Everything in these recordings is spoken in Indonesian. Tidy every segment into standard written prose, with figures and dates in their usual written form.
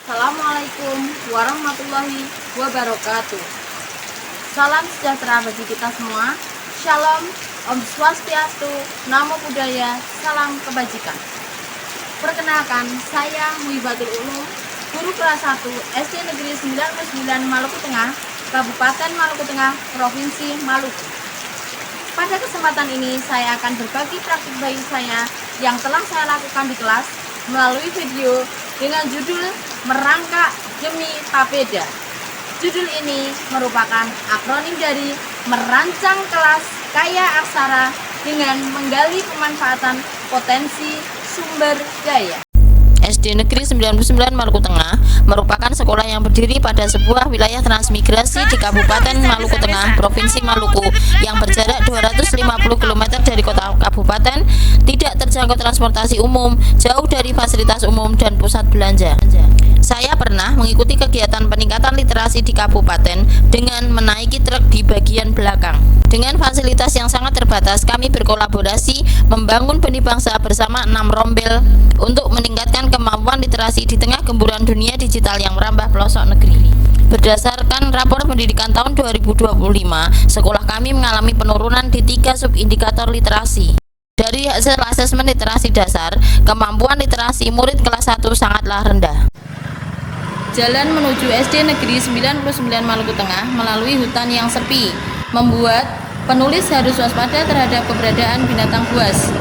Assalamualaikum warahmatullahi wabarakatuh. Salam sejahtera bagi kita semua. Shalom, Om Swastiastu, Namo Buddhaya, salam kebajikan. Perkenalkan, saya Muhibatul Ulum, guru kelas 1 SD Negeri 99 Maluku Tengah, Kabupaten Maluku Tengah, Provinsi Maluku. Pada kesempatan ini, saya akan berbagi praktik bayi saya yang telah saya lakukan di kelas melalui video dengan judul Merangkak Demi Papeda. Judul ini merupakan akronim dari Merancang Kelas Kaya Aksara dengan menggali pemanfaatan potensi sumber daya. SD Negeri 99 Maluku Tengah merupakan sekolah yang berdiri pada sebuah wilayah transmigrasi di Kabupaten Maluku Tengah, Provinsi Maluku, yang berjarak 250 km dari kota kabupaten, tidak terjangkau transportasi umum, jauh dari fasilitas umum dan pusat belanja. Saya pernah mengikuti kegiatan peningkatan literasi di kabupaten dengan menaiki truk di bagian belakang. Dengan fasilitas yang sangat terbatas, kami berkolaborasi membangun benih bangsa bersama 6 rombel untuk meningkatkan kemampuan literasi di tengah gemburan dunia digital yang merambah pelosok negeri. Berdasarkan rapor pendidikan tahun 2025, sekolah kami mengalami penurunan di 3 subindikator literasi. Dari hasil asesmen literasi dasar, kemampuan literasi murid kelas 1 sangatlah rendah. Jalan menuju SD Negeri 99 Maluku Tengah melalui hutan yang sepi, membuat penulis harus waspada terhadap keberadaan binatang buas.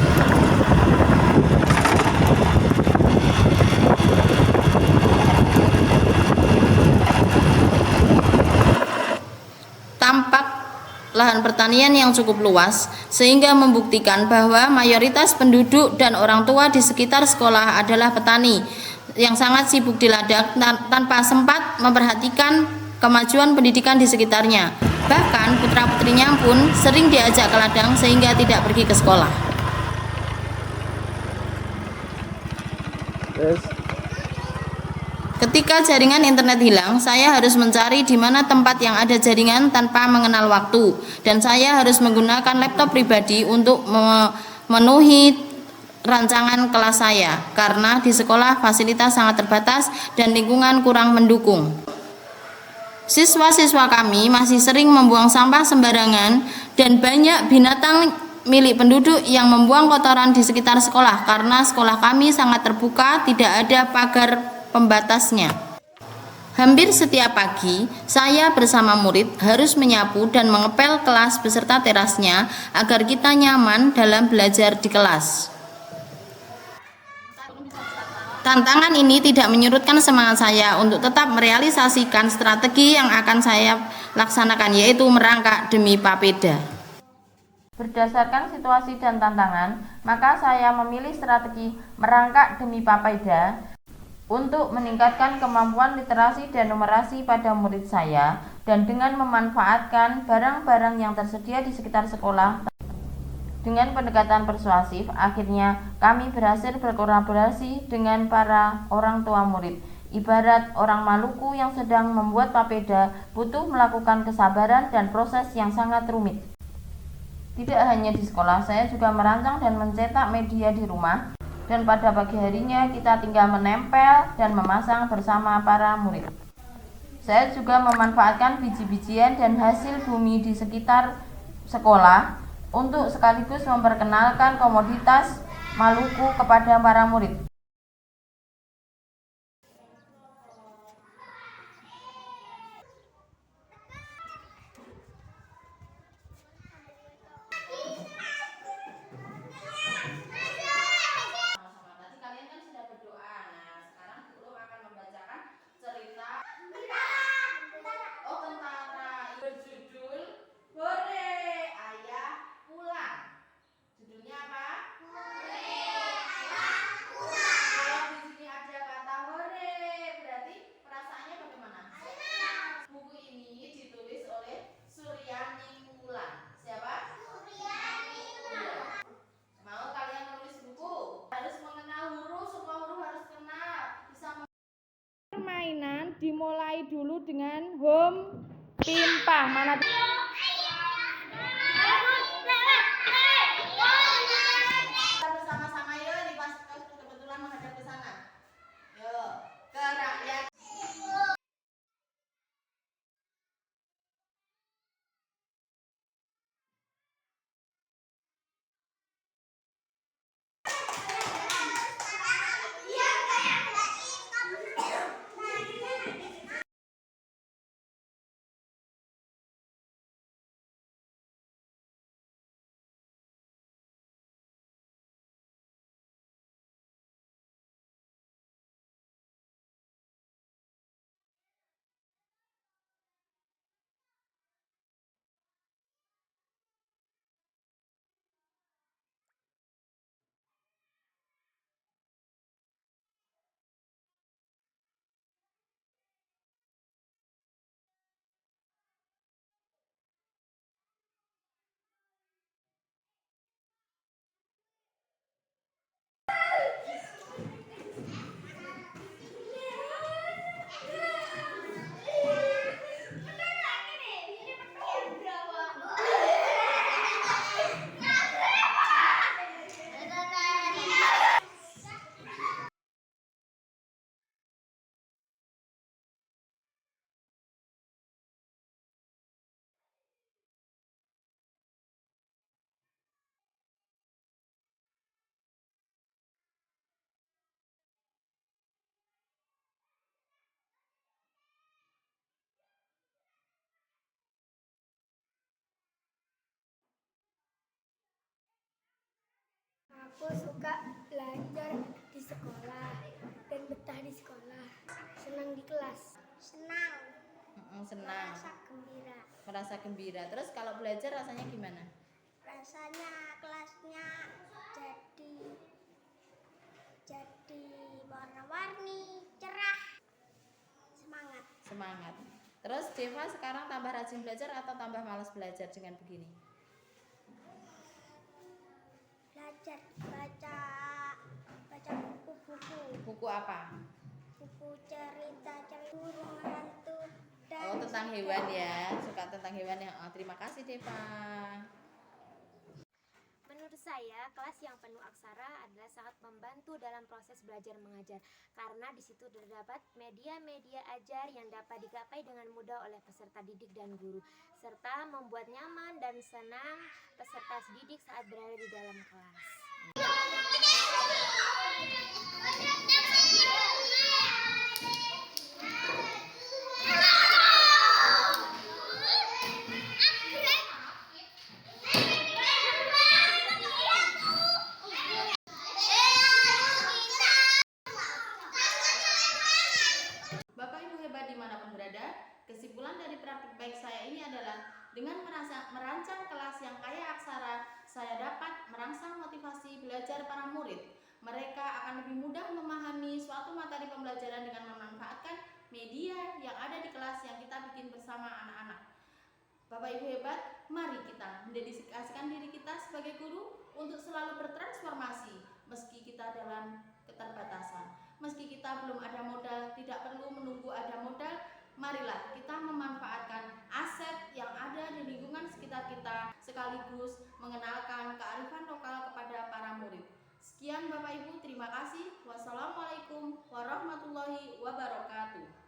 Tampak lahan pertanian yang cukup luas, sehingga membuktikan bahwa mayoritas penduduk dan orang tua di sekitar sekolah adalah petani yang sangat sibuk di ladang tanpa sempat memperhatikan kemajuan pendidikan di sekitarnya. Bahkan putra-putrinya pun sering diajak ke ladang sehingga tidak pergi ke sekolah. Ketika jaringan internet hilang, saya harus mencari di mana tempat yang ada jaringan tanpa mengenal waktu, dan saya harus menggunakan laptop pribadi untuk memenuhi rancangan kelas saya, karena di sekolah fasilitas sangat terbatas dan lingkungan kurang mendukung. Siswa-siswa kami masih sering membuang sampah sembarangan dan banyak binatang milik penduduk yang membuang kotoran di sekitar sekolah, karena sekolah kami sangat terbuka, tidak ada pagar pembatasnya. Hampir setiap pagi, saya bersama murid harus menyapu dan mengepel kelas beserta terasnya agar kita nyaman dalam belajar di kelas. Tantangan ini tidak menyurutkan semangat saya untuk tetap merealisasikan strategi yang akan saya laksanakan, yaitu merangkak demi papeda. Berdasarkan situasi dan tantangan, maka saya memilih strategi merangkak demi papeda untuk meningkatkan kemampuan literasi dan numerasi pada murid saya, dan dengan memanfaatkan barang-barang yang tersedia di sekitar sekolah. Dengan pendekatan persuasif, akhirnya kami berhasil berkolaborasi dengan para orang tua murid. Ibarat orang Maluku yang sedang membuat papeda butuh melakukan kesabaran dan proses yang sangat rumit. Tidak hanya di sekolah, saya juga merancang dan mencetak media di rumah, dan pada pagi harinya kita tinggal menempel dan memasang bersama para murid. Saya juga memanfaatkan biji-bijian dan hasil bumi di sekitar sekolah untuk sekaligus memperkenalkan komoditas Maluku kepada para murid. Permainan dimulai dulu dengan home pimpah. Mana bersama-sama yuk, ini pas kebetulan menghadap ke sana. Yuk, ke rakyat. suka belajar di sekolah dan betah di sekolah. Senang di kelas. Senang. Senang. Gembira. Merasa gembira. Terus kalau belajar rasanya gimana? Rasanya kelasnya jadi warna-warni, cerah. Semangat. Semangat. Terus Deva sekarang tambah rajin belajar atau tambah malas belajar dengan begini? Belajar, baca buku-buku. Buku apa? Buku cerita burung hantu dan Oh, tentang hewan ya. Suka tentang hewan ya. Oh, terima kasih Deva. Menurut saya, kelas yang penuh aksara adalah sangat membantu dalam proses belajar mengajar karena di situ terdapat media-media ajar yang dapat digapai dengan mudah oleh peserta didik dan guru serta membuat nyaman dan senang peserta didik saat berada di dalam kelas. Bapak Ibu hebat dimanapun berada, kesimpulan dari praktik baik saya ini adalah dengan merancang kelas yang kaya aksara, saya dapat merangsang motivasi belajar para murid. Mereka akan lebih mudah memahami suatu materi pembelajaran dengan memanfaatkan media yang ada di kelas yang kita bikin bersama anak-anak. Bapak Ibu hebat, mari kita mendedikasikan diri kita sebagai guru untuk selalu bertransformasi meski kita dalam keterbatasan. Meski kita belum ada modal, tidak perlu menunggu ada modal, marilah kita memanfaatkan aset yang ada di lingkungan sekitar kita sekaligus mengenalkan kearifan lokal kepada para murid. Sekian Bapak Ibu, terima kasih. Wassalamualaikum warahmatullahi wabarakatuh.